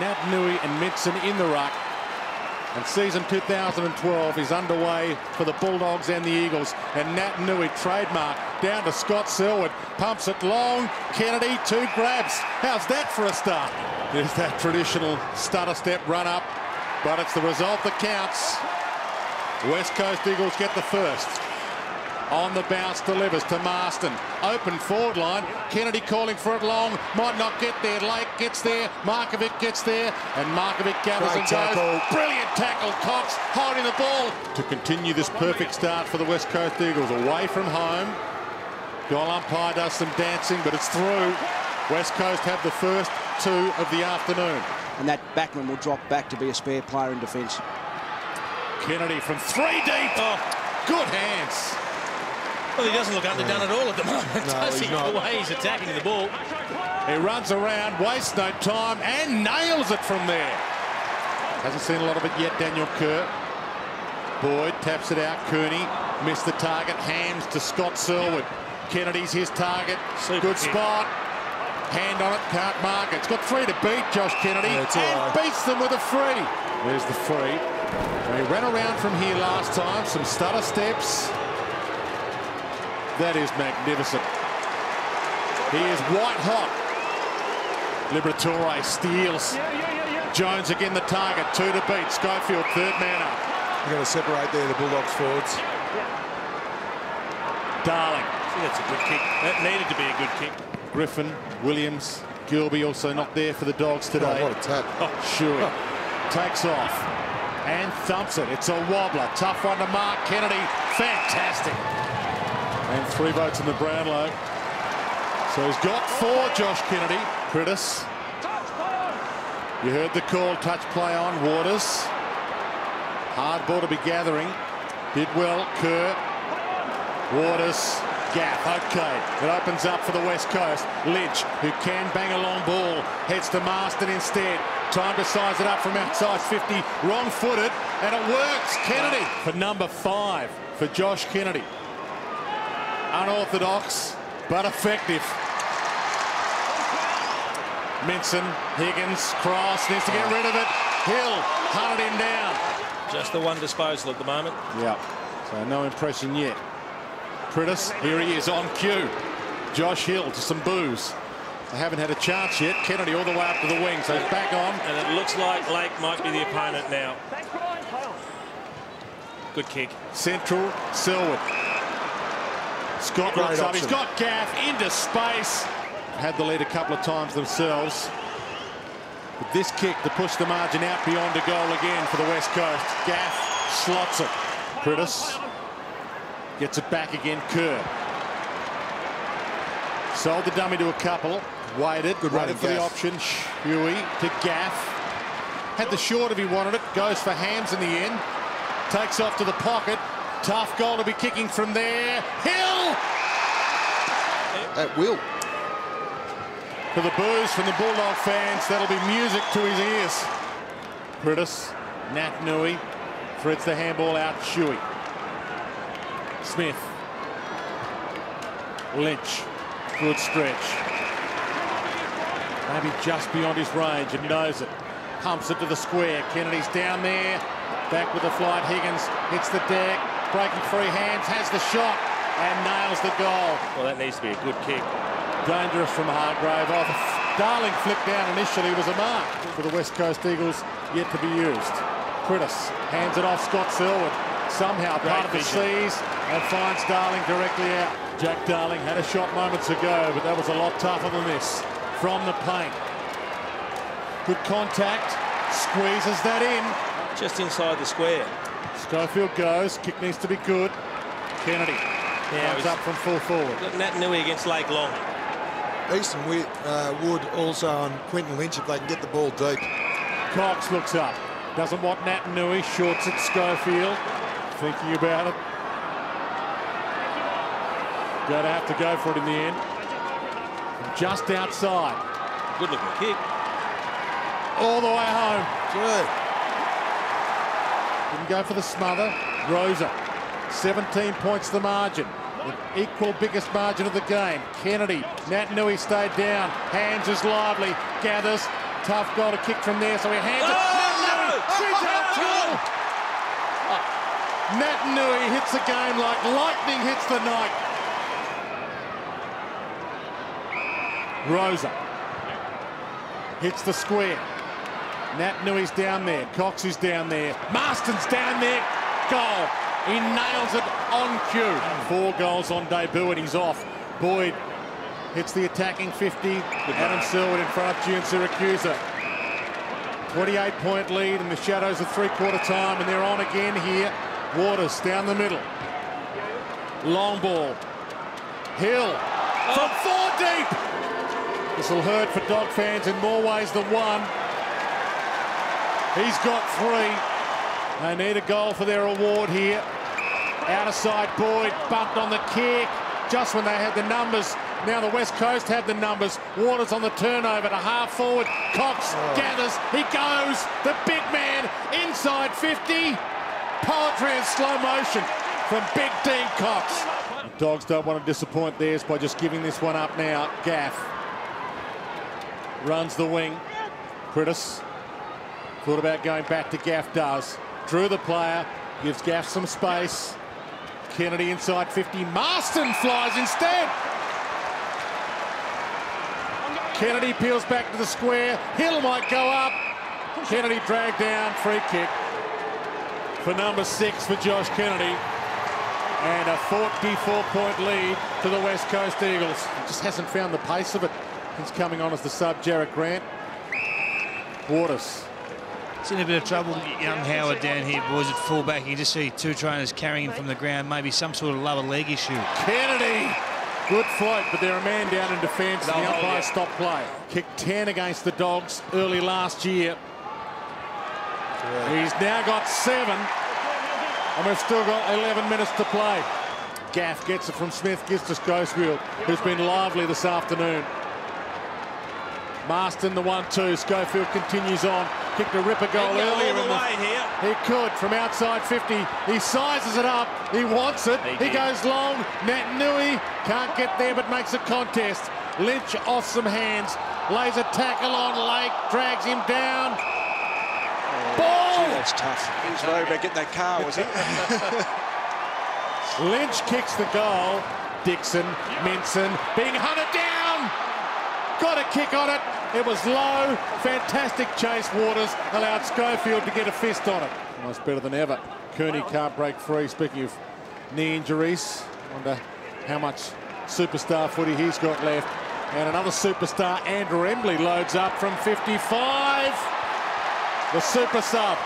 Naitanui and Minson in the ruck. And season 2012 is underway for the Bulldogs and the Eagles. And Naitanui, trademark, down to Scott Selwood. Pumps it long. Kennedy, 2 grabs. How's that for a start? There's that traditional stutter step run up. But it's the result that counts. West Coast Eagles get the first. On the bounce, delivers to Marston. Open forward line. Kennedy calling for it long. Might not get there. Lake gets there. Markovic gets there. And Markovic gathers and goes. Brilliant tackle. Cox holding the ball. To continue this perfect start for the West Coast Eagles. Away from home. Goal umpire does some dancing, but it's through. West Coast have the first 2 of the afternoon. And that backman will drop back to be a spare player in defence. Kennedy from 3 deep. Oh, good hands. Well, he doesn't look underdone at all at the moment, does he? The way he's attacking the ball. He runs around, wastes no time, and nails it from there. Hasn't seen a lot of it yet, Daniel Kerr. Boyd taps it out. Cooney missed the target. Hams to Scott Selwood. Kennedy's his target. Good spot. Hand on it, can't mark it. It's got 3 to beat, Josh Kennedy, and beats them with a free. There's the free. And he ran around from here last time. Some stutter steps. That is magnificent. He is white hot. Liberatore steals. Jones again the target. 2 to beat. Schofield, 3rd man up. You're going to separate there the Bulldogs forwards. Darling. That's a good kick. That needed to be a good kick. Griffin, Williams, Gilby also not there for the Dogs today. Oh, what a tap. Shuey takes off and thumps it. It's a wobbler. Tough one to mark. Kennedy, fantastic. And 3 votes in the Brownlow. So he's got 4, Josh Kennedy. Critis. You heard the call, touch play on Waters. Hard ball to be gathering. Did well, Kerr. Waters. Gaff, okay. It opens up for the West Coast. Lynch, who can bang a long ball, heads to Marston instead. Time to size it up from outside 50. Wrong-footed, and it works. Kennedy for number 5 for Josh Kennedy. Unorthodox, but effective. Minson, Higgins, cross, needs to get rid of it. Hill hunted him down. Just the one disposal at the moment. Yeah, so no impression yet. Critis, here he is on cue. Josh Hill to some boos. They haven't had a chance yet. Kennedy all the way up to the wing, so he's back on. And it looks like Lake might be the opponent now. Good kick. Central, Selwood. Scott looks up. He's got Gaff into space. Had the lead a couple of times themselves. But this kick to push the margin out beyond a goal again for the West Coast. Gaff slots it. Critis gets it back again. Kerr. Sold the dummy to a couple. Waited. Waited for the option. Huey to Gaff. Had the short if he wanted it. Goes for Hams in the end. Takes off to the pocket. Tough goal to be kicking from there. Hill! At will. For the boos from the Bulldog fans, that'll be music to his ears. Critis, Naitanui, threads the handball out. Shuey. Smith. Lynch. Good stretch. Maybe just beyond his range and knows it. Pumps it to the square. Kennedy's down there. Back with the flight. Higgins hits the deck. Breaking free hands. Has the shot and nails the goal. Well, that needs to be a good kick. Dangerous from Hargrave. Oh, Darling flicked down initially was a mark for the West Coast Eagles, yet to be used. Critis hands it off Scott Selwood. Somehow part of the seas and finds Darling directly out. Jack Darling had a shot moments ago, but that was a lot tougher than this. From the paint. Good contact. Squeezes that in. Just inside the square. Schofield goes. Kick needs to be good. Kennedy comes up from full forward. Naitanui against Lake Long. Easton Wood also on Quinton Lynch if they can get the ball deep. Cox looks up. Doesn't want Naitanui. Shorts at Schofield. Thinking about it. Going to have to go for it in the end. From just outside. Good looking kick. All the way home. Good. Didn't go for the smother. Rosa. 17 points the margin. The equal biggest margin of the game. Kennedy. Naitanui stayed down. Hands is lively. Gathers. Tough goal to kick from there, so he hands it. Shoots out goal. Nat Nui hits the game like lightning hits the night. Rosa hits the square. Nat Nui's down there. Cox is down there. Marston's down there. Goal. He nails it on cue. 4 goals on debut and he's off. Boyd hits the attacking 50. Adam Selwood in front of June Siracusa. 28-point lead in the shadows of three-quarter time, and they're on again here. Waters down the middle. Long ball. Hill from 4 deep. This will hurt for Dog fans in more ways than one. He's got 3. They need a goal for their award here. Outer side, Boyd bumped on the kick just when they had the numbers. Now the West Coast have the numbers. Waters on the turnover to half forward. Cox gathers. He goes. The big man inside 50. Poetry in slow motion from Big Dean Cox. The Dogs don't want to disappoint theirs by just giving this one up now. Gaff runs the wing. Critis thought about going back to Gaff, does. Drew the player, gives Gaff some space. Kennedy inside 50. Marston flies instead. Kennedy peels back to the square. Hill might go up. Kennedy dragged down. Free kick for number 6 for Josh Kennedy. And a 44-point lead to the West Coast Eagles. He just hasn't found the pace of it since coming on as the sub, Jarrett Grant. Waters. It's in a bit of trouble, young Howard down here, boys, at fullback. You just see 2 trainers carrying him from the ground, maybe some sort of lower leg issue. Kennedy, good float, but they're a man down in defence. The umpire stopped play. Kicked 10 against the Dogs early last year. He's now got 7, and we've still got 11 minutes to play. Gaff gets it from Smith, gives to Schofield, who's been lively this afternoon. Marston, the 1-2. Schofield continues on. Kicked a ripper goal earlier in the way here. He could from outside 50. He sizes it up. He wants it. He goes long. Nat Nui can't get there, but makes a contest. Lynch off some hands. Lays a tackle on Lake. Drags him down. Ball! Gee, that's tough. He was worried about getting that car, was he? Lynch kicks the goal. Dixon, Minson being hunted down. Got a kick on it. It was low. Fantastic chase. Waters allowed Schofield to get a fist on it. Almost better than ever. Kearney can't break free. Speaking of knee injuries, wonder how much superstar footy he's got left. And another superstar, Andrew Embley, loads up from 55. The super sub.